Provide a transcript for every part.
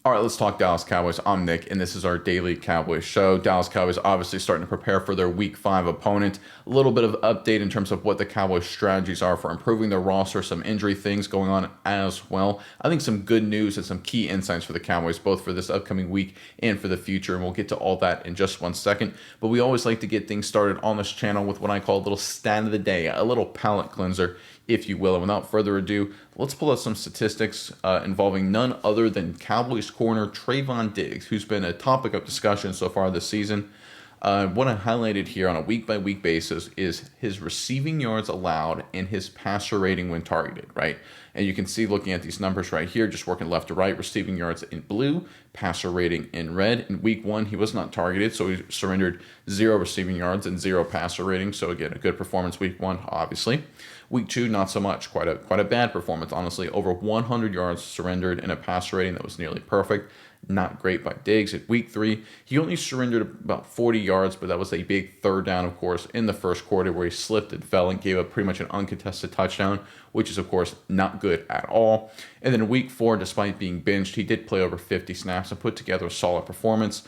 All right, let's talk Dallas Cowboys. I'm Nick, and this is our daily Cowboys show. Dallas Cowboys obviously starting to prepare for their Week 5 opponent. A little bit of update in terms of what the Cowboys' strategies are for improving their roster, some injury things going on as well. I think some good news and some key insights for the Cowboys, both for this upcoming week and for the future, and we'll get to all that in just 1 second. But we always like to get things started on this channel with what I call a little stat of the day, a little palate cleanser, if you will. And without further ado, let's pull out some statistics involving none other than Cowboys corner Trayvon Diggs, who's been a topic of discussion so far this season. What I highlighted here on a week-by-week basis is his receiving yards allowed and his passer rating when targeted, right? And you can see looking at these numbers right here, just working left to right, receiving yards in blue, passer rating in red. In week 1, he was not targeted, so he surrendered 0 receiving yards and 0 passer rating. So again, a good performance week 1, obviously. Week 2, not so much. Quite a bad performance, honestly. Over 100 yards surrendered and a passer rating that was nearly perfect. Not great by Diggs. At week 3, he only surrendered about 40 yards, but that was a big third down, of course, in the first quarter where he slipped and fell and gave up pretty much an uncontested touchdown, which is, of course, not good at all. And then in week 4, despite being benched, he did play over 50 snaps and put together a solid performance.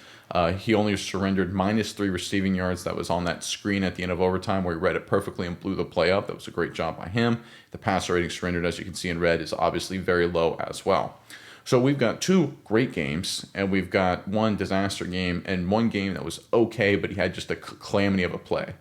He only surrendered -3 receiving yards. That was on that screen at the end of overtime where he read it perfectly and blew the play up. That was a great job by him. The passer rating surrendered, as you can see in red, is obviously very low as well. So we've got 2 great games, and we've got 1 disaster game, and 1 game that was okay, but he had just a calamity of a play.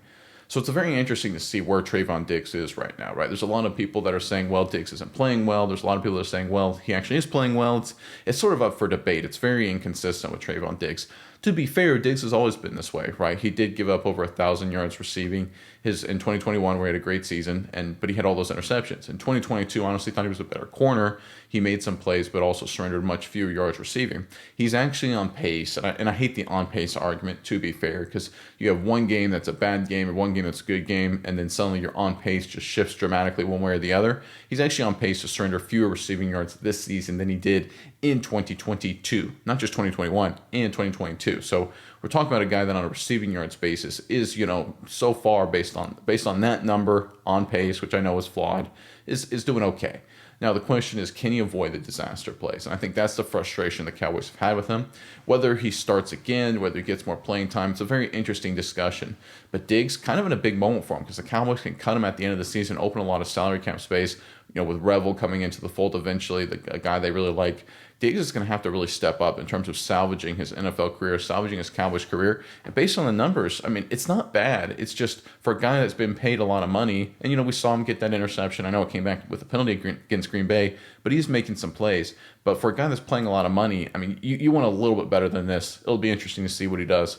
So it's very interesting to see where Trayvon Diggs is right now, right? There's a lot of people that are saying, well, Diggs isn't playing well. There's a lot of people that are saying, well, he actually is playing well. It's sort of up for debate. It's very inconsistent with Trayvon Diggs. To be fair, Diggs has always been this way, right? He did give up over 1,000 yards receiving in 2021, where he had a great season, but he had all those interceptions. In 2022, honestly thought he was a better corner. He made some plays, but also surrendered much fewer yards receiving. He's actually on pace, and I hate the on pace argument, to be fair, because you have 1 game that's a bad game and 1 game that's a good game, and then suddenly your on pace just shifts dramatically one way or the other. He's actually on pace to surrender fewer receiving yards this season than he did in 2022, not just 2021, and 2022. So we're talking about a guy that on a receiving yards basis is, so far based on that number on pace, which I know is flawed, is doing okay. Now the question is, can he avoid the disaster plays? And I think that's the frustration the Cowboys have had with him. Whether he starts again, whether he gets more playing time, it's a very interesting discussion. But Diggs kind of in a big moment for him because the Cowboys can cut him at the end of the season, open a lot of salary cap space. With Revel coming into the fold eventually, a guy they really like. Diggs is going to have to really step up in terms of salvaging his NFL career, salvaging his Cowboys career. And based on the numbers, I mean, it's not bad. It's just for a guy that's been paid a lot of money. And, we saw him get that interception. I know it came back with a penalty against Green Bay, but he's making some plays. But for a guy that's playing a lot of money, I mean, you want a little bit better than this. It'll be interesting to see what he does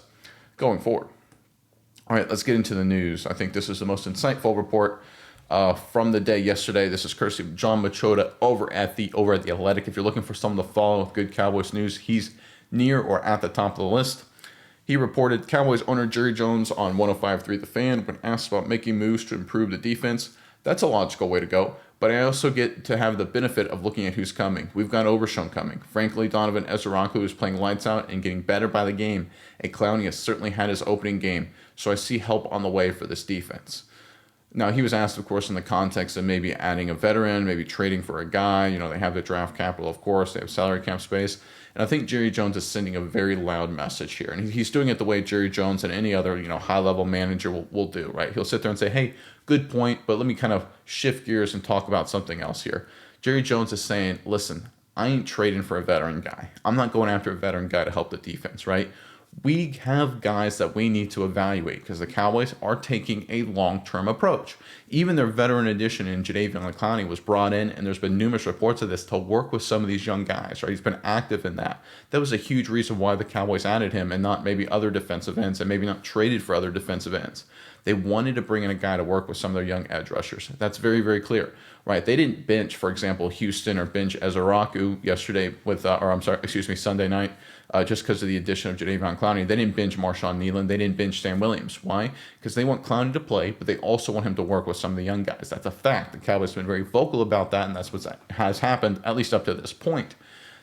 going forward. All right, let's get into the news. I think this is the most insightful report from the day yesterday. This is courtesy of John Machota over at the Athletic. If you're looking for someone to follow with good Cowboys news, he's near or at the top of the list. He reported Cowboys owner Jerry Jones on 105.3 The Fan when asked about making moves to improve the defense. That's a logical way to go, but I also get to have the benefit of looking at who's coming. We've got Overshown coming. Frankly, Donovan Ezeraku is playing lights out and getting better by the game, and Clowney has certainly had his opening game, so I see help on the way for this defense. Now, he was asked, of course, in the context of maybe adding a veteran, maybe trading for a guy. They have the draft capital, of course. They have salary cap space. And I think Jerry Jones is sending a very loud message here. And he's doing it the way Jerry Jones and any other, high-level manager will do, right? He'll sit there and say, hey, good point, but let me kind of shift gears and talk about something else here. Jerry Jones is saying, listen, I ain't trading for a veteran guy. I'm not going after a veteran guy to help the defense, right? We have guys that we need to evaluate because the Cowboys are taking a long-term approach. Even their veteran addition in Jadeveon Clowney was brought in, and there's been numerous reports of this, to work with some of these young guys, right? He's been active in that. That was a huge reason why the Cowboys added him and not maybe other defensive ends and maybe not traded for other defensive ends. They wanted to bring in a guy to work with some of their young edge rushers. That's very, very clear, right? They didn't bench, for example, Houston or bench Ezeraku yesterday Sunday night, just because of the addition of Jadeveon Clowney. They didn't bench Marshawn Nealon. They didn't bench Sam Williams. Why? Because they want Clowney to play, but they also want him to work with some of the young guys. That's a fact. The Cowboys have been very vocal about that, and that's what has happened, at least up to this point.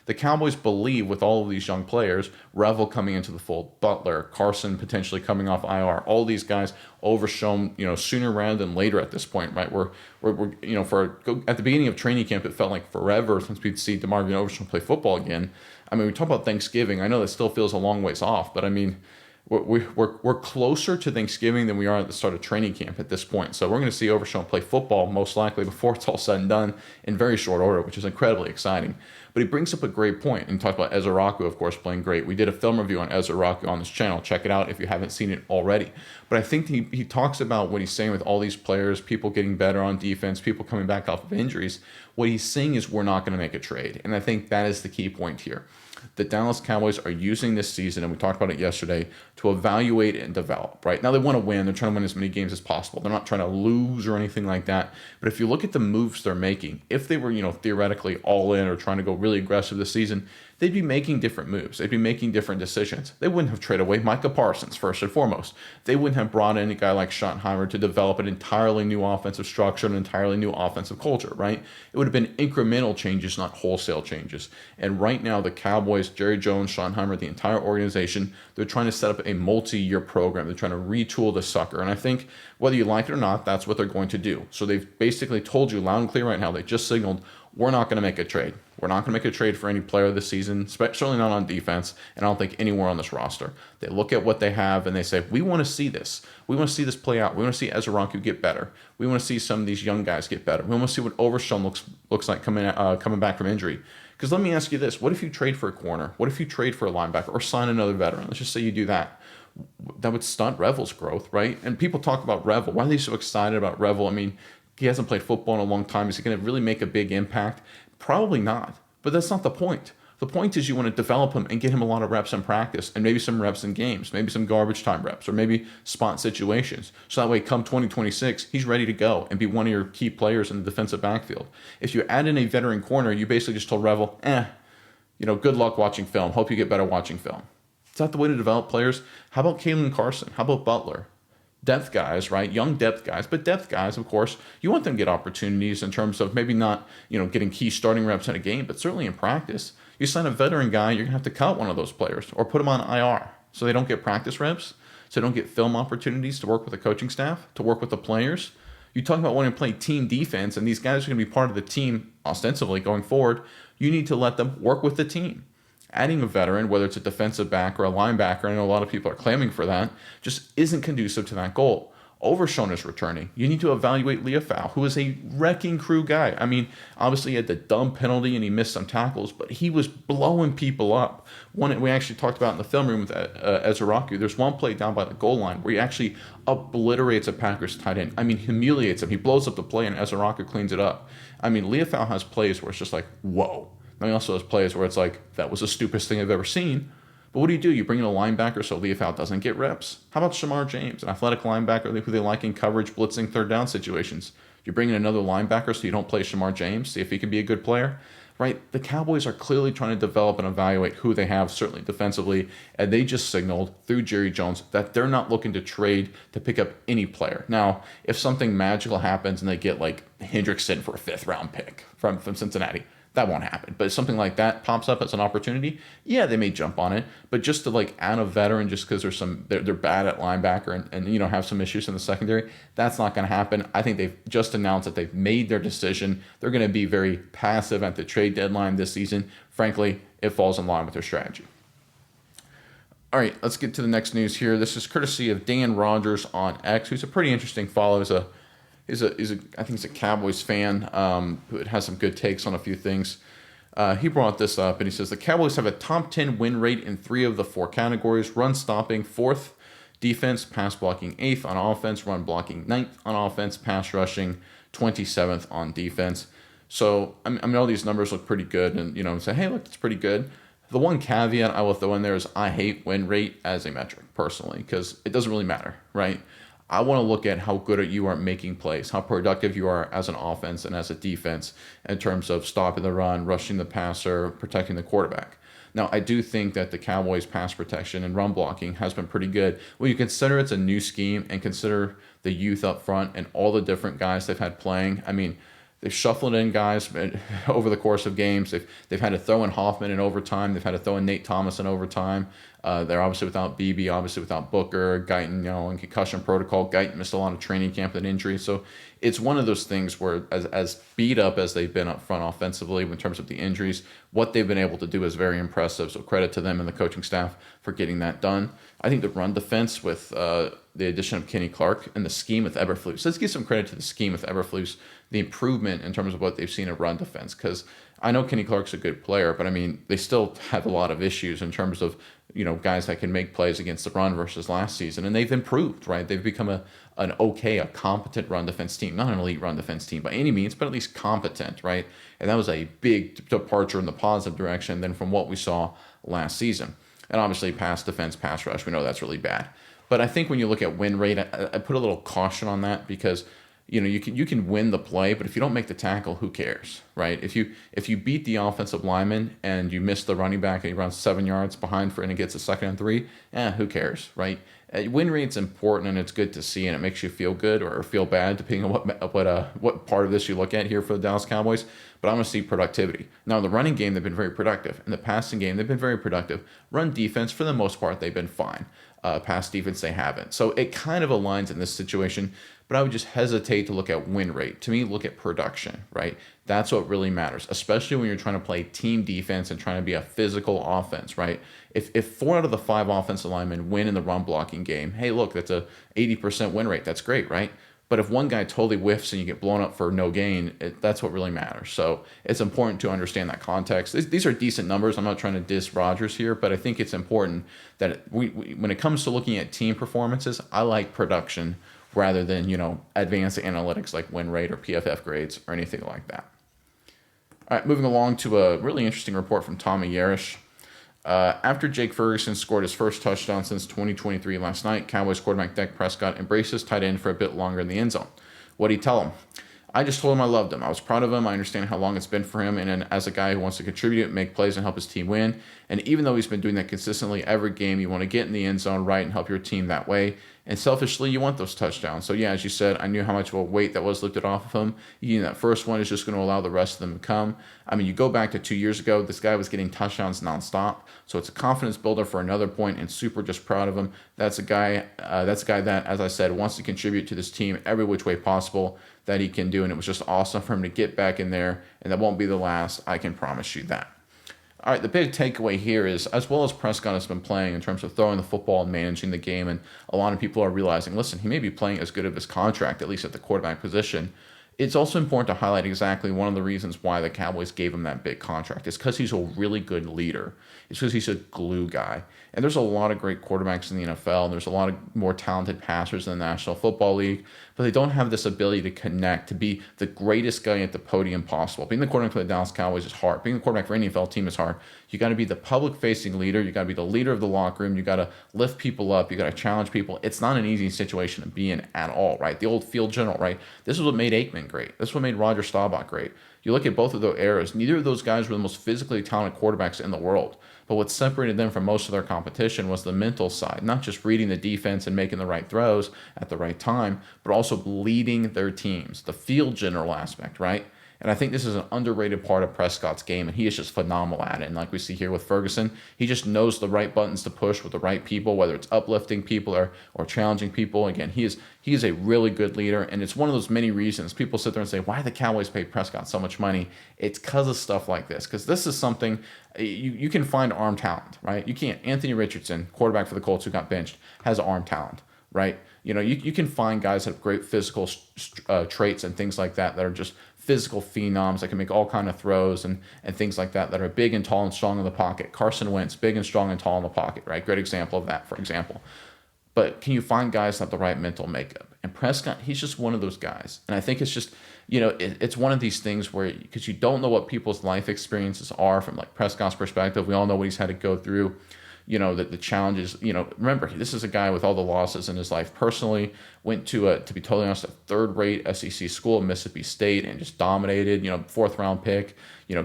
The Cowboys believe with all of these young players, Revel coming into the fold, Butler, Carson potentially coming off IR, all these guys overshown, sooner rather than later at this point, right? We're at the beginning of training camp, it felt like forever since we'd see DeMarvion Overshown play football again. I mean, we talk about Thanksgiving. I know that still feels a long ways off, but I mean, we're closer to Thanksgiving than we are at the start of training camp at this point. So we're going to see Overshown play football most likely before it's all said and done in very short order, which is incredibly exciting. But he brings up a great point and talked about Ezeraku, of course, playing great. We did a film review on Ezeraku on this channel. Check it out if you haven't seen it already. But I think he talks about what he's saying with all these players, people getting better on defense, people coming back off of injuries. What he's saying is we're not going to make a trade. And I think that is the key point here. The Dallas Cowboys are using this season, and we talked about it yesterday, to evaluate and develop, right? Now they want to win. They're trying to win as many games as possible. They're not trying to lose or anything like that. But if you look at the moves they're making, if they were, theoretically all in or trying to go really aggressive this season, they'd be making different moves. They'd be making different decisions. They wouldn't have traded away Micah Parsons, first and foremost. They wouldn't have brought in a guy like Schottenheimer to develop an entirely new offensive structure, an entirely new offensive culture, right? It would have been incremental changes, not wholesale changes. And right now, the Cowboys, Jerry Jones, Schottenheimer, the entire organization, they're trying to set up a multi-year program. They're trying to retool the sucker. And I think whether you like it or not, that's what they're going to do. So they've basically told you loud and clear right now, they just signaled, we're not going to make a trade. We're not going to make a trade for any player this season, certainly not on defense, and I don't think anywhere on this roster. They look at what they have and they say, we want to see this. We want to see this play out. We want to see Ezeraku get better. We want to see some of these young guys get better. We want to see what Overshown looks like coming back from injury. Because let me ask you this. What if you trade for a corner? What if you trade for a linebacker or sign another veteran? Let's just say you do that. That would stunt Revel's growth, right? And people talk about Revel. Why are they so excited about Revel? I mean, he hasn't played football in a long time. Is he going to really make a big impact? Probably not. But that's not the point. The point is you want to develop him and get him a lot of reps in practice and maybe some reps in games, maybe some garbage time reps or maybe spot situations. So that way, come 2026, he's ready to go and be one of your key players in the defensive backfield. If you add in a veteran corner, you basically just told Revel, good luck watching film. Hope you get better watching film. Is that the way to develop players? How about Kalen Carson? How about Butler? Depth guys, right? Young depth guys, but depth guys, of course, you want them to get opportunities in terms of maybe not, getting key starting reps in a game, but certainly in practice. You sign a veteran guy, you're going to have to cut one of those players or put them on IR so they don't get practice reps, so they don't get film opportunities to work with the coaching staff, to work with the players. You talk about wanting to play team defense, and these guys are going to be part of the team ostensibly going forward. You need to let them work with the team. Adding a veteran, whether it's a defensive back or a linebacker, I know a lot of people are claiming for that, just isn't conducive to that goal. Overshown is returning. You need to evaluate Leofau, who is a wrecking crew guy. I mean, obviously he had the dumb penalty and he missed some tackles, but he was blowing people up. One we actually talked about in the film room with Ezeraku. There's one play down by the goal line where he actually obliterates a Packers tight end. I mean, humiliates him. He blows up the play and Ezeraku cleans it up. I mean, Leofau has plays where it's just like, whoa. I mean, also has plays where it's like, that was the stupidest thing I've ever seen. But what do? You bring in a linebacker so Leofau doesn't get reps? How about Shamar James, an athletic linebacker who they like in coverage, blitzing, third down situations? You bring in another linebacker so you don't play Shamar James, see if he can be a good player? Right? The Cowboys are clearly trying to develop and evaluate who they have, certainly defensively, and they just signaled through Jerry Jones that they're not looking to trade to pick up any player. Now, if something magical happens and they get like Hendrickson for a 5th-round pick from Cincinnati, that won't happen. But if something like that pops up as an opportunity, yeah, they may jump on it. But just to like add a veteran just because they're bad at linebacker and have some issues in the secondary, that's not going to happen. I think they've just announced that they've made their decision. They're going to be very passive at the trade deadline this season. Frankly, it falls in line with their strategy. All right, let's get to the next news here. This is courtesy of Dan Rogers on X, who's a pretty interesting follow. I think he's a Cowboys fan who has some good takes on a few things. He brought this up, and he says, the Cowboys have a top 10 win rate in 3 of the 4 categories: run stopping, 4th, defense, pass blocking, 8th on offense, run blocking, 9th on offense, pass rushing, 27th on defense. So, I mean, all these numbers look pretty good, and, say, hey, look, that's pretty good. The one caveat I will throw in there is I hate win rate as a metric, personally, because it doesn't really matter, right? I want to look at how good you are at making plays, how productive you are as an offense and as a defense in terms of stopping the run, rushing the passer, protecting the quarterback. Now, I do think that the Cowboys' pass protection and run blocking has been pretty good. When you consider it's a new scheme and consider the youth up front and all the different guys they've had playing, I mean, They've shuffled in guys over the course of games. They've had to throw in Hoffman in overtime. They've had to throw in Nate Thomas in overtime. They're obviously without BB, obviously without Booker, Guyton, in concussion protocol. Guyton missed a lot of training camp with an injury. So it's one of those things where, as beat up as they've been up front offensively in terms of the injuries, what they've been able to do is very impressive. So credit to them and the coaching staff for getting that done. I think the run defense with the addition of Kenny Clark and the scheme with Eberflus. So let's give some credit to the scheme with Eberflus, the improvement in terms of what they've seen in run defense. Because I know Kenny Clark's a good player, but I mean, they still have a lot of issues in terms of, guys that can make plays against the run versus last season. And they've improved, right? They've become a competent run defense team. Not an elite run defense team by any means, but at least competent, right? And that was a big departure in the positive direction than from what we saw last season. And obviously, pass defense, pass rush, we know that's really bad. But I think when you look at win rate, I put a little caution on that because you can win the play, but if you don't make the tackle, who cares, right? If you beat the offensive lineman and you miss the running back and he runs 7 yards behind and it gets a 2nd and 3, who cares, right? Win rate's important and it's good to see and it makes you feel good or feel bad depending on what part of this you look at here for the Dallas Cowboys. But I'm going to see productivity. Now, the running game, they've been very productive. In the passing game, they've been very productive. Run defense, for the most part, they've been fine. Pass defense, they haven't. So it kind of aligns in this situation, but I would just hesitate to look at win rate. To me, look at production, right? That's what really matters, especially when you're trying to play team defense and trying to be a physical offense, right? If 4 out of the 5 offensive linemen win in the run blocking game, hey, look, that's a 80% win rate. That's great, right? But if one guy totally whiffs and you get blown up for no gain, that's what really matters. So it's important to understand that context. These are decent numbers. I'm not trying to diss Rodgers here, but I think it's important that we when it comes to looking at team performances, I like production rather than, advanced analytics like win rate or PFF grades or anything like that. All right, moving along to a really interesting report from Tommy Yarish. After Jake Ferguson scored his first touchdown since 2023 last night, Cowboys quarterback Dak Prescott embraced his tight end for a bit longer in the end zone. What'd he tell him? I just told him I loved him. I was proud of him. I understand how long it's been for him. And as a guy who wants to contribute, make plays, and help his team win. And even though he's been doing that consistently every game, you want to get in the end zone right and help your team that way. And selfishly, you want those touchdowns. So yeah, as you said, I knew how much of a weight that was lifted off of him. That first one is just going to allow the rest of them to come. I mean, you go back to 2 years ago, this guy was getting touchdowns nonstop. So it's a confidence builder for another point, and super just proud of him. That's a guy that, as I said, wants to contribute to this team every which way possible that he can do. And it was just awesome for him to get back in there, and that won't be the last. I can promise you that. All right, the big takeaway here is, as well as Prescott has been playing in terms of throwing the football and managing the game, and a lot of people are realizing, listen, he may be playing as good of his contract, at least at the quarterback position. It's also important to highlight exactly one of the reasons why the Cowboys gave him that big contract. It's because he's a really good leader. It's because he's a glue guy. And there's a lot of great quarterbacks in the NFL, and there's a lot of more talented passers in the National Football League, but they don't have this ability to connect, to be the greatest guy at the podium possible. Being the quarterback for the Dallas Cowboys is hard. Being the quarterback for any NFL team is hard. You got to be the public-facing leader. You got to be the leader of the locker room. You got to lift people up. You got to challenge people. It's not an easy situation to be in at all, right? The old field general, right? This is what made Aikman great. This is what made Roger Staubach great. You look at both of those eras, neither of those guys were the most physically talented quarterbacks in the world. But what separated them from most of their competition was the mental side, not just reading the defense and making the right throws at the right time, but also leading their teams, the field general aspect, right? And I think this is an underrated part of Prescott's game, and he is just phenomenal at it. And like we see here with Ferguson, he just knows the right buttons to push with the right people, whether it's uplifting people or challenging people. Again, he is a really good leader, and it's one of those many reasons people sit there and say, why do the Cowboys pay Prescott so much money? It's because of stuff like this, because this is something you can find arm talent, right? You can't. Anthony Richardson, quarterback for the Colts who got benched, has arm talent, right? You can find guys that have great physical traits and things like that are just physical phenoms that can make all kind of throws and things like that are big and tall and strong in the pocket. Carson Wentz, big and strong and tall in the pocket, right? Great example of that, for example. But can you find guys that have the right mental makeup? And Prescott, he's just one of those guys. And I think it's just, it's one of these things where, because you don't know what people's life experiences are from like Prescott's perspective. We all know what he's had to go through. The challenges, remember, this is a guy with all the losses in his life personally, went to be totally honest, a third-rate SEC school, Mississippi State, and just dominated, 4th-round pick,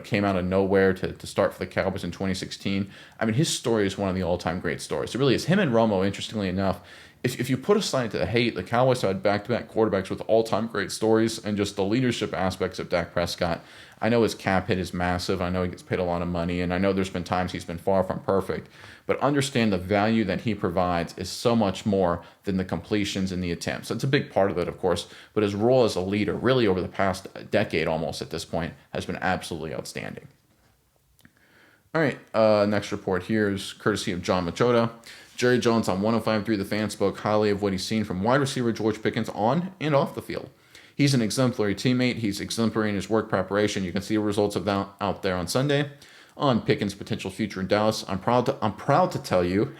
came out of nowhere to start for the Cowboys in 2016. I mean, his story is one of the all-time great stories. It really is. Him and Romo, interestingly enough, if you put aside the hate, the Cowboys have had back-to-back quarterbacks with all-time great stories, and just the leadership aspects of Dak Prescott. I know his cap hit is massive. I know he gets paid a lot of money, and I know there's been times he's been far from perfect. But understand the value that he provides is so much more than the completions and the attempts. That's a big part of it, of course. But his role as a leader, really over the past decade almost at this point, has been absolutely outstanding. All right, next report here is courtesy of John Machota. Jerry Jones on 105.3 The Fan spoke highly of what he's seen from wide receiver George Pickens on and off the field. He's an exemplary teammate. He's exemplary in his work preparation. You can see the results of that out there on Sunday on Pickens' potential future in Dallas. I'm proud to tell you,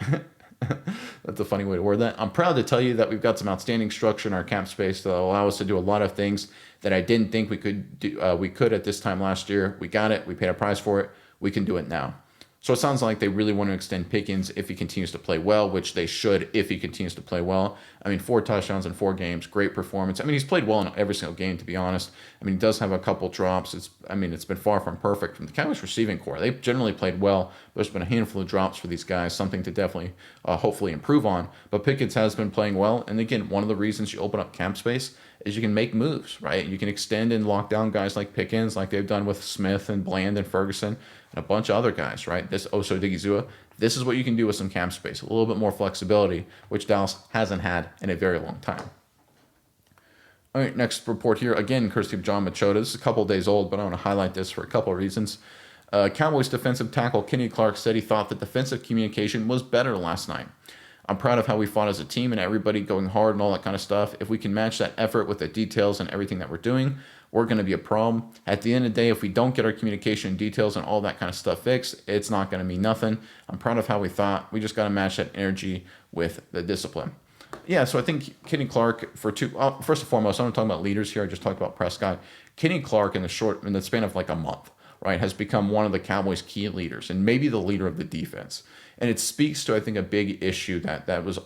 that's a funny way to word that. I'm proud to tell you that we've got some outstanding structure in our cap space that will allow us to do a lot of things that I didn't think we could do. We could at this time last year. We got it. We paid a price for it. We can do it now. So it sounds like they really want to extend Pickens if he continues to play well, which they should if he continues to play well. I mean, 4 touchdowns in 4 games, great performance. I mean, he's played well in every single game, to be honest. I mean, he does have a couple drops. It's been far from perfect from the Cowboys receiving core. They've generally played well. There's been a handful of drops for these guys, something to definitely, hopefully improve on. But Pickens has been playing well. And again, one of the reasons you open up cap space is you can make moves, right? You can extend and lock down guys like Pickens, like they've done with Smith and Bland and Ferguson and a bunch of other guys, right? This Oso Digizua. This is what you can do with some cap space, a little bit more flexibility, which Dallas hasn't had in a very long time. All right, next report here, again, courtesy of John Machota. This is a couple days old, but I want to highlight this for a couple of reasons. Cowboys defensive tackle Kenny Clark said he thought the defensive communication was better last night. I'm proud of how we fought as a team and everybody going hard and all that kind of stuff. If we can match that effort with the details and everything that we're doing, we're going to be a problem. At the end of the day, if we don't get our communication and details and all that kind of stuff fixed, it's not going to mean nothing. I'm proud of how we thought. We just got to match that energy with the discipline. Yeah, so I think Kenny Clark first and foremost, I'm not talking about leaders here. I just talked about Prescott. Kenny Clark in the span of like a month, right, has become one of the Cowboys' key leaders and maybe the leader of the defense. And it speaks to, I think, a big issue that was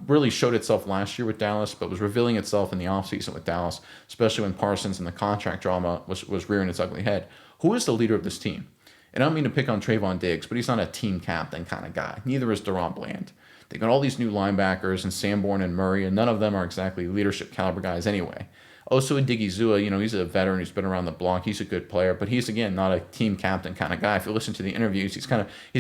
really showed itself last year with Dallas, but was revealing itself in the offseason with Dallas, especially when Parsons and the contract drama was rearing its ugly head. Who is the leader of this team? And I don't mean to pick on Trayvon Diggs, but he's not a team captain kind of guy. Neither is Deron Bland. They got all these new linebackers and Sanborn and Murray, and none of them are exactly leadership caliber guys anyway. Oso Digizua, he's a veteran who's been around the block. He's a good player, but he's, again, not a team captain kind of guy. If you listen to the interviews, he's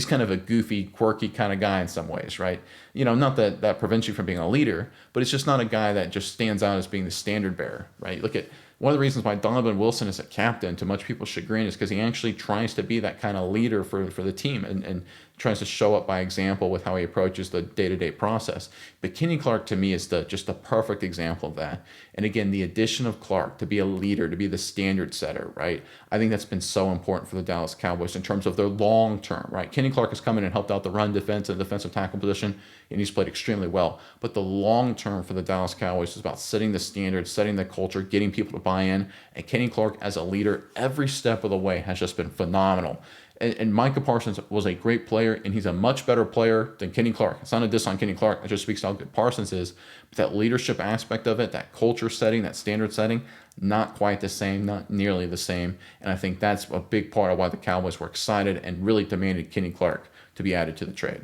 kind of a goofy, quirky kind of guy in some ways, right? Not that prevents you from being a leader, but it's just not a guy that just stands out as being the standard bearer, right? Look at one of the reasons why Donovan Wilson is a captain, to much people's chagrin, is because he actually tries to be that kind of leader for the team and tries to show up by example with how he approaches the day-to-day process. But Kenny Clark, to me, is just the perfect example of that. And again, the addition of Clark to be a leader, to be the standard setter, right? I think that's been so important for the Dallas Cowboys in terms of their long term, right? Kenny Clark has come in and helped out the run defense and defensive tackle position, and he's played extremely well. But the long term for the Dallas Cowboys is about setting the standard, setting the culture, getting people to buy in. And Kenny Clark, as a leader, every step of the way has just been phenomenal. And Micah Parsons was a great player, and he's a much better player than Kenny Clark. It's not a diss on Kenny Clark. It just speaks to how good Parsons is. But that leadership aspect of it, that culture setting, that standard setting, not quite the same, not nearly the same. And I think that's a big part of why the Cowboys were excited and really demanded Kenny Clark to be added to the trade.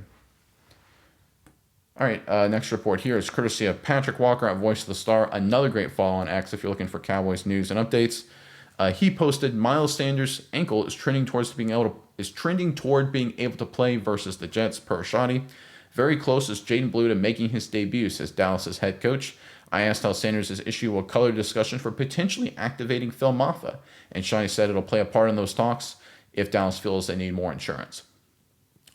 All right, next report here is courtesy of Patrick Walker at Voice of the Star. Another great follow on X if you're looking for Cowboys news and updates. He posted Miles Sanders' ankle is trending toward being able to play versus the Jets per Shoddy. Very close is Jaden Blue to making his debut, says Dallas's head coach. I asked how Sanders' issue will color discussion for potentially activating Phil Maffa, and Shoddy said it'll play a part in those talks if Dallas feels they need more insurance.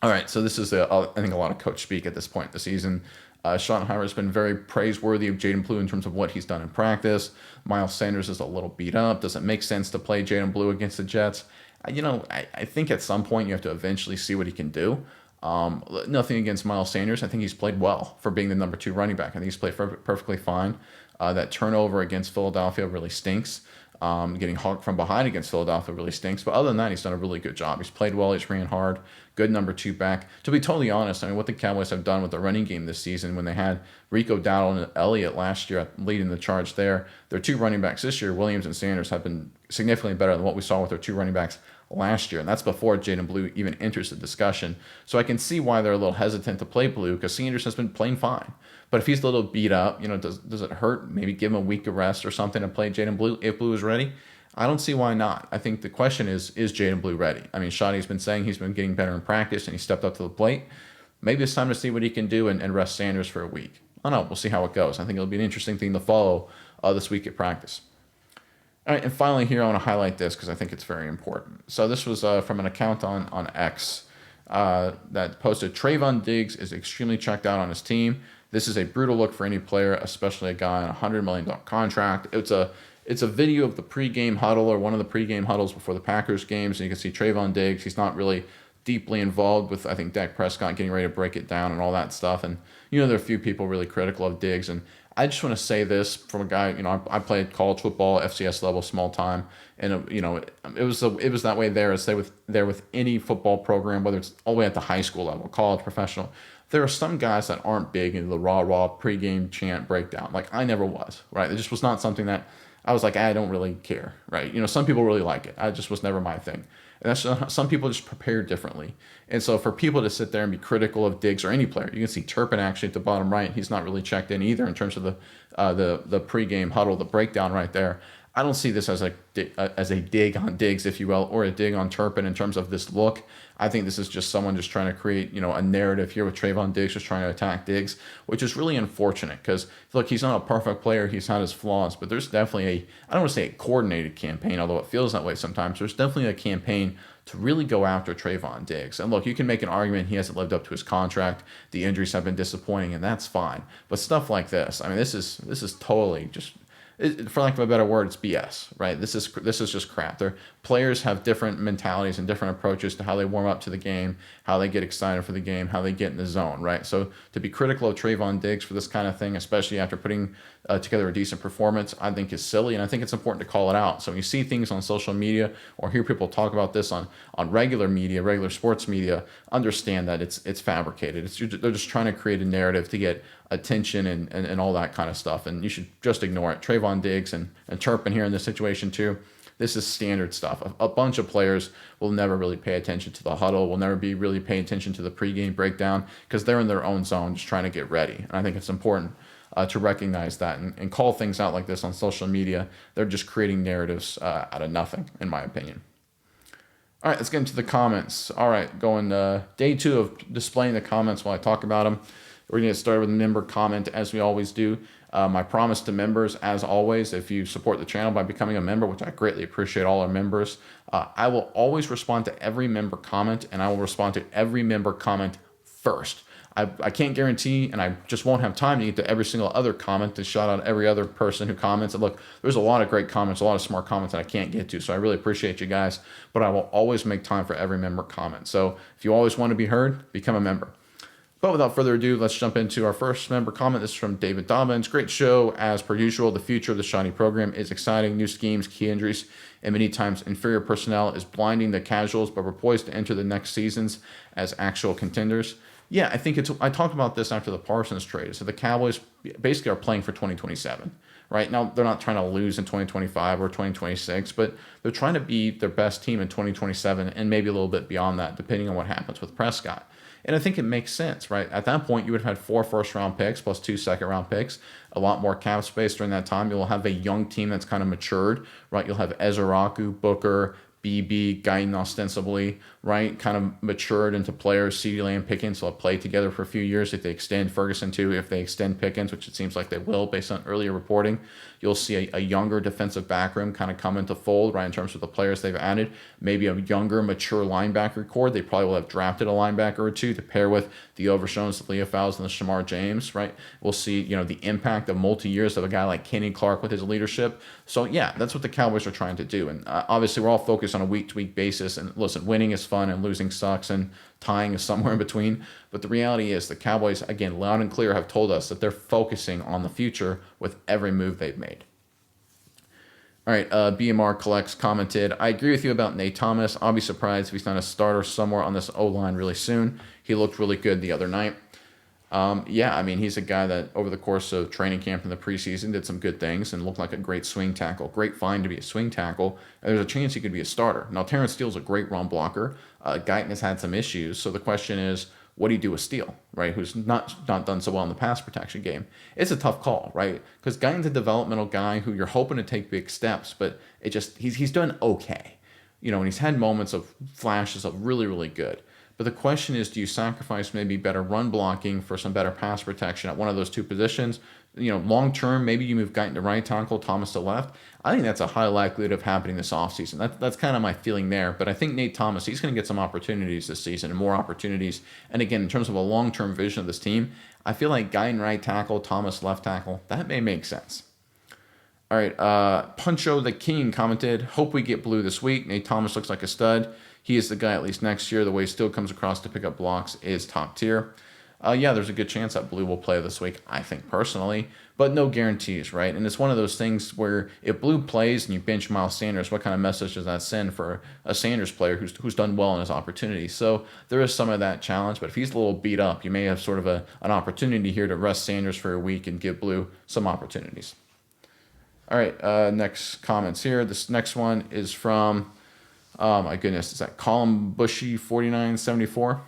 All right, so this is, I think, a lot of coach speak at this point in the season. Schottenheimer has been very praiseworthy of Jaden Blue in terms of what he's done in practice. Miles Sanders is a little beat up. Does it make sense to play Jaden Blue against the Jets? I think at some point you have to eventually see what he can do. Nothing against Miles Sanders. I think he's played well for being the number 2 running back. I think he's played perfectly fine. That turnover against Philadelphia really stinks. Getting honked from behind against Philadelphia really stinks. But other than that, he's done a really good job. He's played well. He's ran hard. Good number 2 back. To be totally honest, what the Cowboys have done with the running game this season, when they had Rico Dowdle and Elliott last year leading the charge there, their 2 running backs this year, Williams and Sanders, have been significantly better than what we saw with their 2 running backs last year, and that's before Jaden Blue even enters the discussion. So I can see why they're a little hesitant to play Blue, because Sanders has been playing fine. But if he's a little beat up, does it hurt? Maybe give him a week of rest or something and play Jaden Blue if Blue is ready. I don't see why not. I think the question is Jaden Blue ready? I mean, Shotty's been saying he's been getting better in practice and he stepped up to the plate. Maybe it's time to see what he can do and rest Sanders for a week. I don't know. We'll see how it goes. I think it'll be an interesting thing to follow this week at practice. All right, and finally here I want to highlight this because I think it's very important. So this was from an account on X that posted, Trayvon Diggs is extremely checked out on his team. This is a brutal look for any player, especially a guy on a $100 million contract. It's a video of the pregame huddle, or one of the pregame huddles before the Packers games, and you can see Trayvon Diggs. He's not really deeply involved with, I think, Dak Prescott getting ready to break it down and all that stuff. And, there are a few people really critical of Diggs. And I just want to say this from a guy, I played college football, FCS level, small time. And, it was that way there as with any football program, whether it's all the way at the high school level, college, professional. There are some guys that aren't big into the rah-rah pregame chant breakdown. Like, I never was, right? It just was not something that I was like, I don't really care, right? Some people really like it. I just was never my thing. And that's some people just prepare differently. And so for people to sit there and be critical of Diggs or any player, you can see Turpin actually at the bottom right. He's not really checked in either in terms of the pregame huddle, the breakdown right there. I don't see this as a dig on Diggs, if you will, or a dig on Turpin in terms of this look. I think this is just someone just trying to create, a narrative here with Trayvon Diggs, just trying to attack Diggs, which is really unfortunate because, look, he's not a perfect player. He's had his flaws, but there's definitely I don't want to say a coordinated campaign, although it feels that way sometimes. There's definitely a campaign to really go after Trayvon Diggs. And look, you can make an argument he hasn't lived up to his contract. The injuries have been disappointing, and that's fine. But stuff like this, I mean, this is totally just, for lack of a better word, it's BS, right? This is just crap. Players have different mentalities and different approaches to how they warm up to the game, how they get excited for the game, how they get in the zone, right? So to be critical of Trayvon Diggs for this kind of thing, especially after putting together a decent performance, I think is silly, and I think it's important to call it out. So when you see things on social media or hear people talk about this on regular media, regular sports media, understand that it's fabricated. They're just trying to create a narrative to get attention and all that kind of stuff, and you should just ignore it. Trayvon Diggs and Turpin here in this situation too. This is standard stuff. A bunch of players will never really pay attention to the huddle, will never be really paying attention to the pregame breakdown because they're in their own zone just trying to get ready. And I think it's important to recognize that and call things out like this on social media. They're just creating narratives out of nothing, in my opinion. All right, let's get into the comments. All right, going day 2 of displaying the comments while I talk about them. We're going to get started with a member comment, as we always do. My promise to members, as always, if you support the channel by becoming a member, which I greatly appreciate all our members, I will always respond to every member comment, and I will respond to every member comment first. I can't guarantee, and I just won't have time to get to every single other comment to shout out every other person who comments. And look, there's a lot of great comments, a lot of smart comments that I can't get to, so I really appreciate you guys, but I will always make time for every member comment. So if you always want to be heard, become a member. But without further ado, let's jump into our first member comment. This is from David Dobbins. Great show, as per usual. The future of the Shawnee program is exciting. New schemes, key injuries, and many times inferior personnel is blinding the casuals, but we're poised to enter the next seasons as actual contenders. Yeah, I talked about this after the Parsons trade. So the Cowboys basically are playing for 2027. Right now, they're not trying to lose in 2025 or 2026, but they're trying to be their best team in 2027 and maybe a little bit beyond that, depending on what happens with Prescott. And I think it makes sense, right? At that point, you would have had 4 first-round picks plus 2 second-round picks, a lot more cap space during that time. You'll have a young team that's kind of matured, right? You'll have Ezeraku, Booker, BB, Guyton ostensibly, right? Kind of matured into players. CeeDee Lamb, Pickens will play together for a few years if they extend Ferguson too. If they extend Pickens, which it seems like they will based on earlier reporting, you'll see a younger defensive back room kind of come into fold, right, in terms of the players they've added. Maybe a younger, mature linebacker core. They probably will have drafted a linebacker or two to pair with the Overshones, the Leofows, and the Shamar James, right? We'll see, the impact of multi-years of a guy like Kenny Clark with his leadership. So, yeah, that's what the Cowboys are trying to do. And obviously, we're all focused on a week-to-week basis. And listen, winning is fun and losing sucks and tying is somewhere in between. But the reality is the Cowboys, again, loud and clear, have told us that they're focusing on the future with every move they've made. All right, BMR Collects commented, I agree with you about Nate Thomas. I'll be surprised if he's not a starter somewhere on this O-line really soon. He looked really good the other night. Yeah, I mean, he's a guy that over the course of training camp in the preseason did some good things and looked like a great swing tackle. Great find to be a swing tackle. And there's a chance he could be a starter. Now, Terrence Steele's a great run blocker. Guyton has had some issues. So the question is, what do you do with Steele, right? Who's not done so well in the pass protection game. It's a tough call, right? Because Guyton's a developmental guy who you're hoping to take big steps, but he's done okay. And he's had moments of flashes of really, really good. But the question is, do you sacrifice maybe better run blocking for some better pass protection at one of those two positions? Long term, maybe you move Guyton to right tackle, Thomas to left. I think that's a high likelihood of happening this offseason. That's kind of my feeling there. But I think Nate Thomas, he's going to get some opportunities this season and more opportunities. And again, in terms of a long-term vision of this team, I feel like Guyton right tackle, Thomas left tackle, that may make sense. All right, Puncho the King commented, hope we get Blue this week. Nate Thomas looks like a stud. He is the guy at least next year. The way he still comes across to pick up blocks is top tier. Yeah, there's a good chance that Blue will play this week, I think personally, but no guarantees, right? And it's one of those things where if Blue plays and you bench Miles Sanders, what kind of message does that send for a Sanders player who's done well in his opportunity? So there is some of that challenge, but if he's a little beat up, you may have sort of an opportunity here to rest Sanders for a week and give Blue some opportunities. All right, next comments here. This next one is from, oh my goodness, is that Colin Bushy 4974?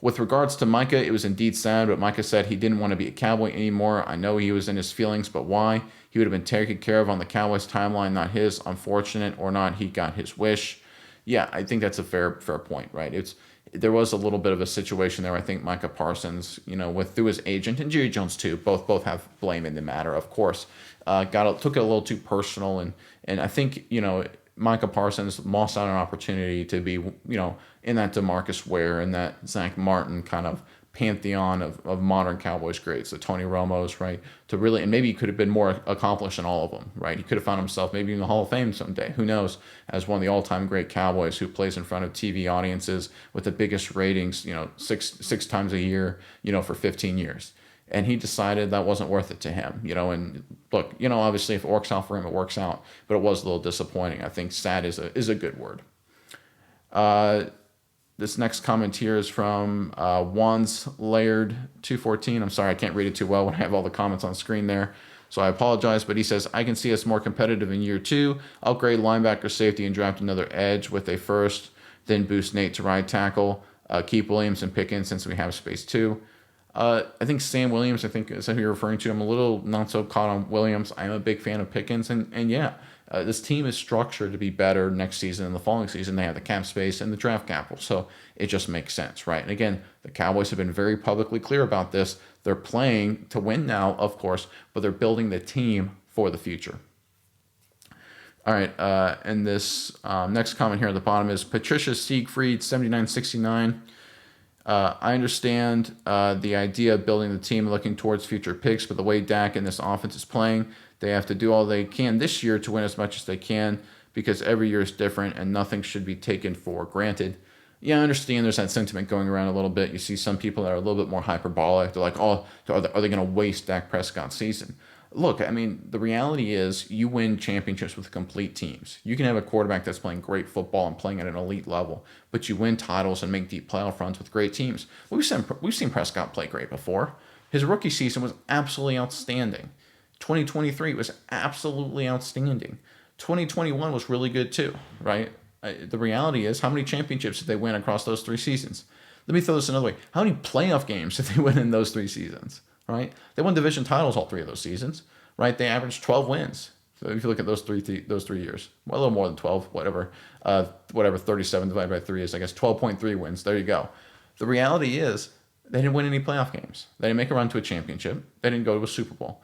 With regards to Micah, it was indeed sad, but Micah said he didn't want to be a Cowboy anymore. I know he was in his feelings, but why? He would have been taken care of on the Cowboys timeline, not his. Unfortunate or not, he got his wish. Yeah, I think that's a fair point, right? There was a little bit of a situation there. I think Micah Parsons, through his agent, and Jerry Jones too, both have blame in the matter, of course. Took it a little too personal, and I think Micah Parsons lost out on an opportunity to be in that DeMarcus Ware and that Zach Martin kind of pantheon of modern Cowboys greats, the Tony Romos, right? And maybe he could have been more accomplished in all of them, right? He could have found himself maybe in the Hall of Fame someday. Who knows? As one of the all-time great Cowboys who plays in front of TV audiences with the biggest ratings, six times a year, for 15 years. And he decided that wasn't worth it to him, and look, obviously if it works out for him, it works out, but it was a little disappointing. I think sad is a good word. This next comment here is from Wands Laird 214. I'm sorry, I can't read it too well when I have all the comments on screen there, so I apologize, but he says, I can see us more competitive in year 2, upgrade linebacker, safety, and draft another edge with a first, then boost Nate to right tackle, keep Williams and Pickens since we have space too. I think Sam Williams, is who you're referring to. I'm a little not so caught on Williams. I'm a big fan of Pickens. And yeah, this team is structured to be better next season and the following season. They have the cap space and the draft capital. So it just makes sense, right? And again, the Cowboys have been very publicly clear about this. They're playing to win now, of course, but they're building the team for the future. All right, and this next comment here at the bottom is Patricia Siegfried, 7969. I understand the idea of building the team and looking towards future picks, but the way Dak and this offense is playing, they have to do all they can this year to win as much as they can because every year is different and nothing should be taken for granted. Yeah, I understand there's that sentiment going around a little bit. You see some people that are a little bit more hyperbolic. They're like, oh, are they going to waste Dak Prescott's season? Look, I mean, the reality is you win championships with complete teams. You can have a quarterback that's playing great football and playing at an elite level, but you win titles and make deep playoff runs with great teams. We've seen Prescott play great before. His rookie season was absolutely outstanding. 2023 was absolutely outstanding. 2021 was really good too, right? The reality is, how many championships did they win across those 3 seasons? Let me throw this another way. How many playoff games did they win in those 3 seasons? Right? They won division titles all 3 of those seasons, right? They averaged 12 wins. So if you look at those three years, well, a little more than 12, whatever 37 divided by 3 is, I guess 12.3 wins. There you go. The reality is they didn't win any playoff games. They didn't make a run to a championship. They didn't go to a Super Bowl.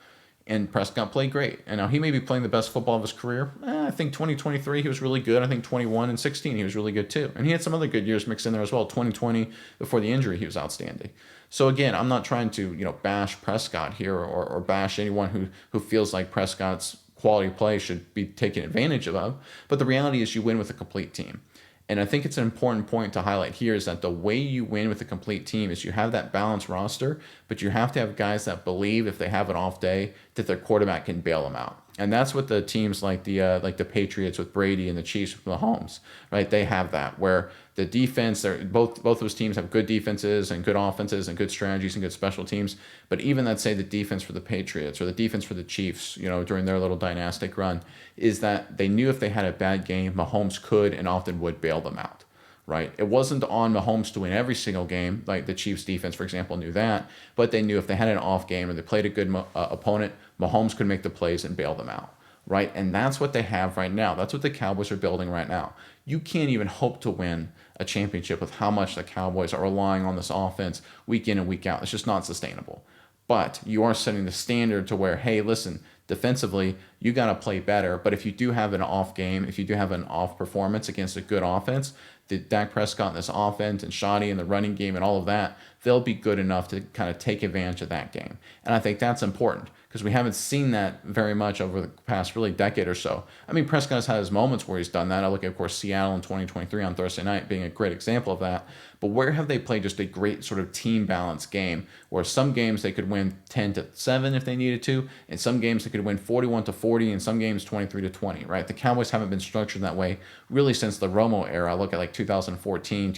And Prescott played great. And now he may be playing the best football of his career. I think 2023 he was really good. I think 21 and 16 he was really good too. And he had some other good years mixed in there as well. 2020 before the injury he was outstanding. So again, I'm not trying to bash Prescott here or bash anyone who feels like Prescott's quality play should be taken advantage of. But the reality is you win with a complete team. And I think it's an important point to highlight here is that the way you win with a complete team is you have that balanced roster, but you have to have guys that believe if they have an off day that their quarterback can bail them out. And that's what the teams like the Patriots with Brady and the Chiefs with Mahomes, right? They have that where the defense, they're both those teams have good defenses and good offenses and good strategies and good special teams. But even let's say the defense for the Patriots or the defense for the Chiefs, during their little dynastic run, is that they knew if they had a bad game, Mahomes could and often would bail them out, right? It wasn't on Mahomes to win every single game, like the Chiefs defense, for example, knew that, but they knew if they had an off game or they played a good opponent, Mahomes could make the plays and bail them out, right? And that's what they have right now. That's what the Cowboys are building right now. You can't even hope to win a championship with how much the Cowboys are relying on this offense week in and week out. It's just not sustainable. But you are setting the standard to where, hey, listen, defensively, you got to play better. But if you do have an off game, if you do have an off performance against a good offense, the Dak Prescott and this offense and Shoddy and the running game and all of that, they'll be good enough to kind of take advantage of that game. And I think that's important because we haven't seen that very much over the past really decade or so. I mean, Prescott's had his moments where he's done that. I look at, of course, Seattle in 2023 on Thursday night being a great example of that. But where have they played just a great sort of team balance game where some games they could win 10-7 if they needed to, and some games they could win 41-40, and some games 23-20, right? The Cowboys haven't been structured that way really since the Romo era. I look at like 2014,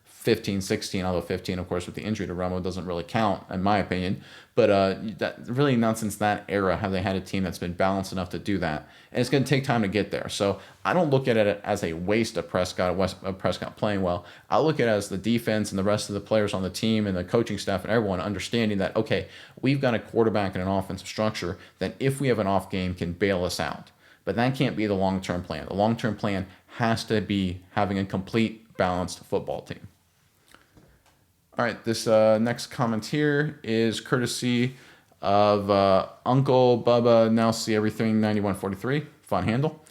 15, 16, although 15, of course, with the injury to Romo doesn't really count, in my opinion. But that really not since that era have they had a team that's been balanced enough to do that. And it's going to take time to get there. So I don't look at it as a waste of Prescott playing well. I look at it as the defense and the rest of the players on the team and the coaching staff and everyone understanding that, okay, we've got a quarterback and an offensive structure that if we have an off game can bail us out. But that can't be the long-term plan. The long-term plan has to be having a complete, balanced football team. All right, this next comment here is courtesy of Uncle Bubba Now See Everything 9143. Fun handle.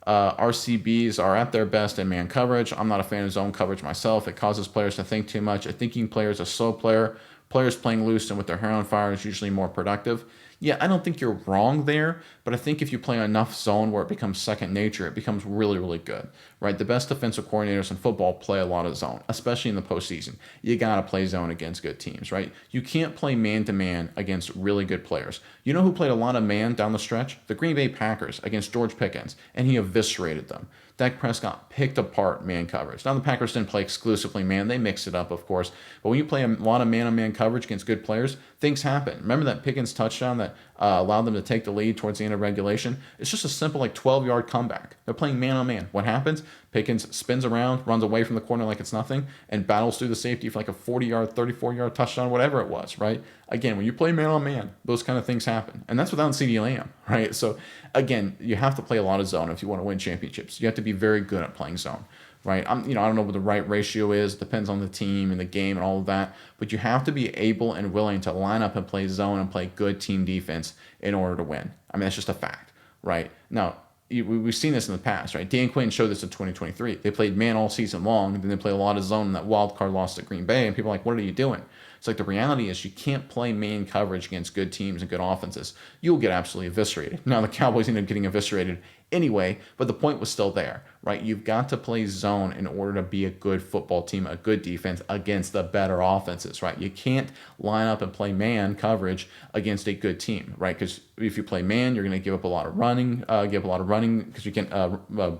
RCBs are at their best in man coverage. I'm not a fan of zone coverage myself. It causes players to think too much. A thinking player is a slow player. Players playing loose and with their hair on fire is usually more productive. Yeah, I don't think you're wrong there, but I think if you play enough zone where it becomes second nature, it becomes really, really good, right? The best defensive coordinators in football play a lot of zone, especially in the postseason. You got to play zone against good teams, right? You can't play man-to-man against really good players. You know who played a lot of man down the stretch? The Green Bay Packers against George Pickens, and he eviscerated them. Dak Prescott picked apart man coverage. Now, the Packers didn't play exclusively man. They mixed it up, of course. But when you play a lot of man-on-man coverage against good players, things happen. Remember that Pickens touchdown that allowed them to take the lead towards the end of regulation? It's just a simple, 12-yard comeback. They're playing man-on-man. What happens? Pickens spins around, runs away from the corner like it's nothing, and battles through the safety for a 40-yard, 34-yard touchdown, whatever it was, right? Again, when you play man-on-man, those kind of things happen. And that's without CeeDee Lamb, right? So, again, you have to play a lot of zone if you want to win championships. You have to be very good at playing zone, right? I don't know what the right ratio is. It depends on the team and the game and all of that. But you have to be able and willing to line up and play zone and play good team defense in order to win. I mean, that's just a fact, right? Now, we've seen this in the past, right? Dan Quinn showed this in 2023. They played man all season long, and then they played a lot of zone in that wild card loss to Green Bay, and people are like, what are you doing? It's the reality is you can't play man coverage against good teams and good offenses. You'll get absolutely eviscerated. Now, the Cowboys ended up getting eviscerated anyway, but the point was still there, right? You've got to play zone in order to be a good football team, a good defense against the better offenses, right? You can't line up and play man coverage against a good team, right? Because if you play man, you're going to give up a lot of running, because you can't,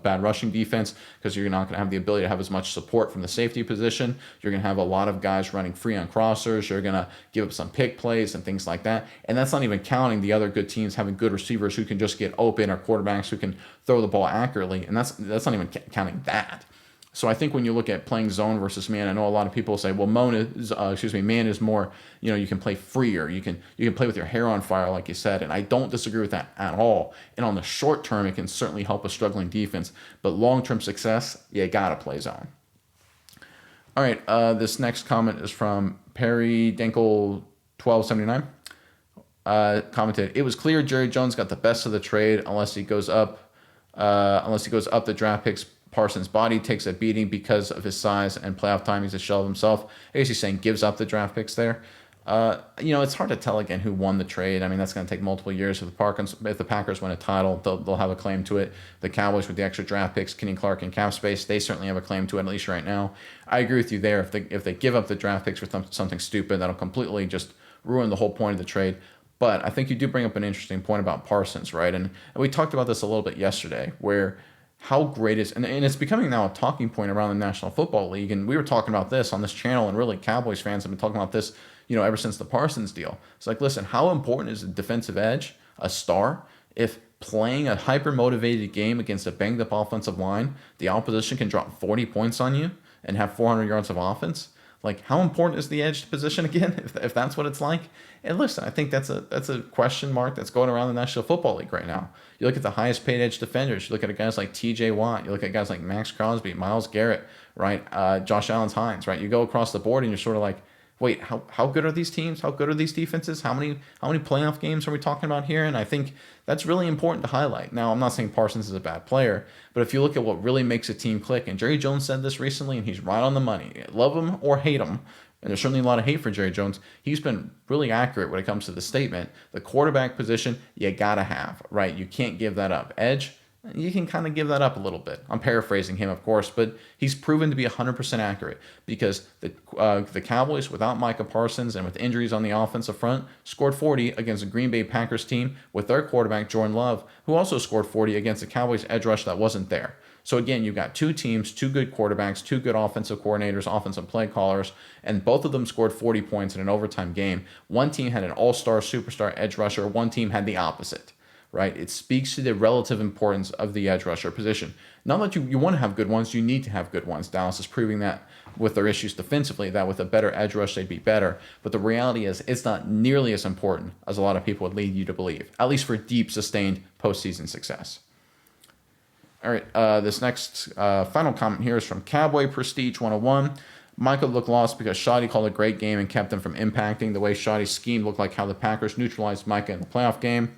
bad rushing defense, because you're not going to have the ability to have as much support from the safety position. You're going to have a lot of guys running free on crossers. You're going to give up some pick plays and things like that. And that's not even counting the other good teams having good receivers who can just get open or quarterbacks who can throw the ball accurately. And that's not even counting that. So I think when you look at playing zone versus man, I know a lot of people say, well, man is more, you can play freer. You can play with your hair on fire, like you said. And I don't disagree with that at all. And on the short term, it can certainly help a struggling defense. But long-term success, you got to play zone. All right, this next comment is from Perry Denkel 1279. Commented, it was clear Jerry Jones got the best of the trade unless he goes up the draft picks. Parsons' body takes a beating because of his size and playoff time. He's a shell of himself. I guess he's saying gives up the draft picks there. It's hard to tell again who won the trade. I mean, that's going to take multiple years. If the Packers win a title, they'll have a claim to it. The Cowboys with the extra draft picks, Kenny Clark and cap space, they certainly have a claim to it, at least right now. I agree with you there. If they give up the draft picks for something stupid, that'll completely just ruin the whole point of the trade. But I think you do bring up an interesting point about Parsons, right? And we talked about this a little bit yesterday, where how great is, and it's becoming now a talking point around the National Football League. And we were talking about this on this channel, and really Cowboys fans have been talking about this, ever since the Parsons deal. It's like, listen, how important is a defensive edge, a star, if playing a hyper motivated game against a banged up offensive line, the opposition can drop 40 points on you and have 400 yards of offense? Like, how important is the edge position again, if that's what it's like? And listen, I think that's a question mark that's going around the National Football League right now. You look at the highest paid edge defenders. You look at guys like T.J. Watt. You look at guys like Max Crosby, Myles Garrett, right? Josh Allen-Hines, right? You go across the board and you're sort of like, wait, how good are these teams? How good are these defenses? How many playoff games are we talking about here? And I think that's really important to highlight. Now, I'm not saying Parsons is a bad player, but if you look at what really makes a team click, and Jerry Jones said this recently, and he's right on the money. Love him or hate him, and there's certainly a lot of hate for Jerry Jones. He's been really accurate when it comes to the statement. The quarterback position, you gotta have, right? You can't give that up. Edge, you can kind of give that up a little bit. I'm paraphrasing him, of course, but he's proven to be 100% accurate, because the Cowboys, without Micah Parsons and with injuries on the offensive front, scored 40 against the Green Bay Packers team with their quarterback, Jordan Love, who also scored 40 against the Cowboys edge rush that wasn't there. So again, you've got two teams, two good quarterbacks, two good offensive coordinators, offensive play callers, and both of them scored 40 points in an overtime game. One team had an all-star, superstar edge rusher. One team had the opposite. Right? It speaks to the relative importance of the edge rusher position. Not that you want to have good ones, you need to have good ones. Dallas is proving that with their issues defensively, that with a better edge rush, they'd be better. But the reality is, it's not nearly as important as a lot of people would lead you to believe, at least for deep, sustained postseason success. All right, this next final comment here is from Cowboy Prestige 101. Michael looked lost because Shoddy called a great game and kept him from impacting. The way Shoddy's scheme looked like how the Packers neutralized Micah in the playoff game.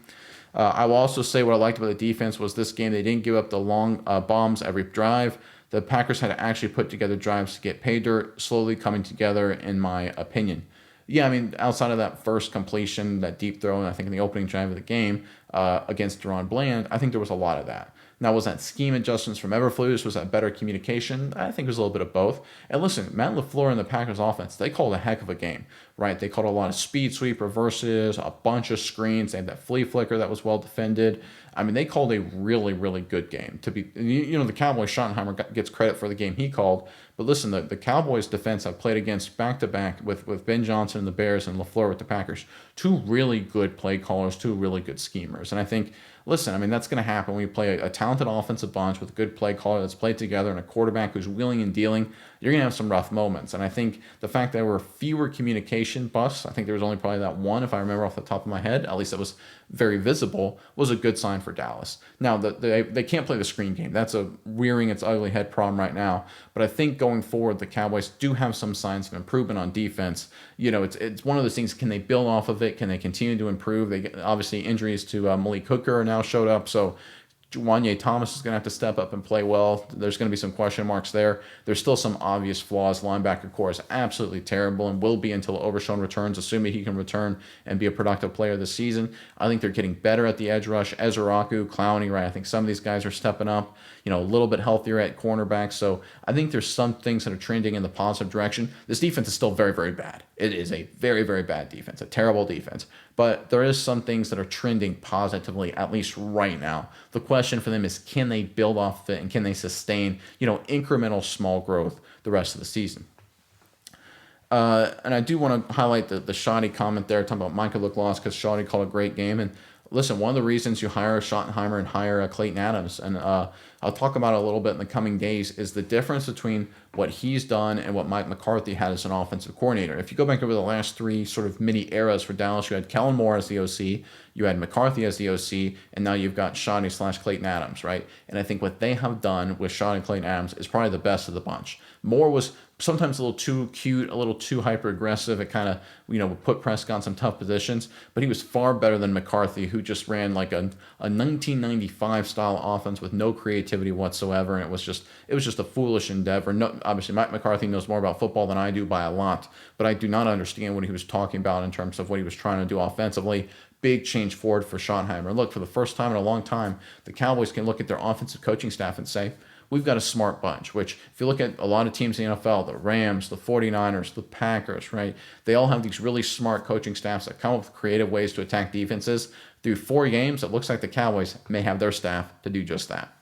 I will also say what I liked about the defense was this game, they didn't give up the long bombs every drive. The Packers had to actually put together drives to get pay dirt, slowly coming together, in my opinion. Yeah, I mean, outside of that first completion, that deep throw, and I think in the opening drive of the game against Deron Bland, I think there was a lot of that. Now, was that scheme adjustments from Eberflus? Was that better communication? I think it was a little bit of both. And listen, Matt LaFleur and the Packers offense, they called a heck of a game, right? They called a lot of speed sweep reverses, a bunch of screens. They had that flea flicker that was well defended. I mean, they called a really, really good game. To be, the Cowboys, Schottenheimer gets credit for the game he called. But listen, the Cowboys defense have played against back-to-back with Ben Johnson and the Bears and LaFleur with the Packers. Two really good play callers, two really good schemers. And I think, listen, I mean, that's going to happen when you play a talented offensive bunch with a good play caller that's played together and a quarterback who's wheeling and dealing. You're going to have some rough moments. And I think the fact that there were fewer communication busts, I think there was only probably that one, if I remember off the top of my head, at least that was very visible, was a good sign for Dallas. Now, they can't play the screen game. That's a rearing its ugly head problem right now. But I think going forward, the Cowboys do have some signs of improvement on defense. It's one of those things, can they build off of it? Can they continue to improve? Obviously, injuries to Malik Hooker are now showed up, so Juwanye Thomas is going to have to step up and play well. There's going to be some question marks there. There's still some obvious flaws. Linebacker core is absolutely terrible and will be until Overshown returns, assuming he can return and be a productive player this season. I think they're getting better at the edge rush. Ezraku, Clowney, right? I think some of these guys are stepping up, a little bit healthier at cornerback. So I think there's some things that are trending in the positive direction. This defense is still very, very bad. It is a very, very bad defense, a terrible defense. But there is some things that are trending positively, at least right now. The question for them is, can they build off of it and can they sustain, incremental small growth the rest of the season? And I do want to highlight the Shoddy comment there, talking about Micah looked lost because Shoddy called a great game. And listen, one of the reasons you hire Schottenheimer and hire Clayton Adams, and I'll talk about it a little bit in the coming days, is the difference between what he's done and what Mike McCarthy had as an offensive coordinator. If you go back over the last three sort of mini eras for Dallas, you had Kellen Moore as the OC, you had McCarthy as the OC, and now you've got Shoddy/Clayton Adams, right? And I think what they have done with Shoddy and Clayton Adams is probably the best of the bunch. Moore was sometimes a little too cute, a little too hyper-aggressive. It kind of, would put Prescott in some tough positions, but he was far better than McCarthy, who just ran like a 1995 style offense with no creativity whatsoever, and it was just a foolish endeavor. No, obviously, Mike McCarthy knows more about football than I do by a lot, but I do not understand what he was talking about in terms of what he was trying to do offensively. Big change forward for Schottenheimer. Look, for the first time in a long time, the Cowboys can look at their offensive coaching staff and say, we've got a smart bunch, which if you look at a lot of teams in the NFL, the Rams, the 49ers, the Packers, right? They all have these really smart coaching staffs that come up with creative ways to attack defenses. Through 4 games, it looks like the Cowboys may have their staff to do just that.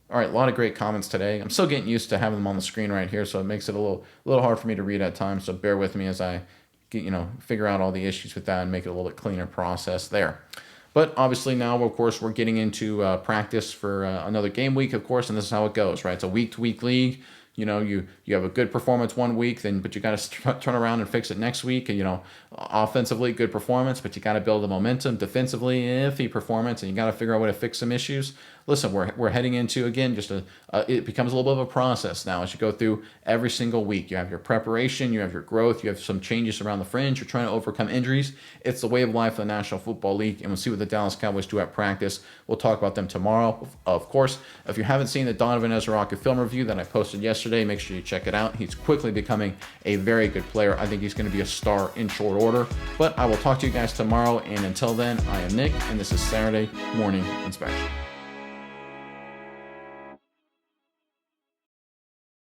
All right, a lot of great comments today. I'm still getting used to having them on the screen right here, so it makes it a little hard for me to read at times. So bear with me as I figure out all the issues with that and make it a little bit cleaner process there. But obviously now, of course, we're getting into practice for another game week, of course, and this is how it goes, right? It's a week-to-week league. You have a good performance one week, but you got to turn around and fix it next week. And, offensively, good performance, but you got to build the momentum. Defensively, iffy performance, and you got to figure out a way to fix some issues. Listen, we're heading into, again, just it becomes a little bit of a process now as you go through every single week. You have your preparation, you have your growth, you have some changes around the fringe, you're trying to overcome injuries. It's the way of life of the National Football League, and we'll see what the Dallas Cowboys do at practice. We'll talk about them tomorrow. Of course, if you haven't seen the Donovan Ezra film review that I posted yesterday, make sure you check it out. He's quickly becoming a very good player. I think he's going to be a star in short order. But I will talk to you guys tomorrow, and until then, I am Nick, and this is Saturday Morning Inspection.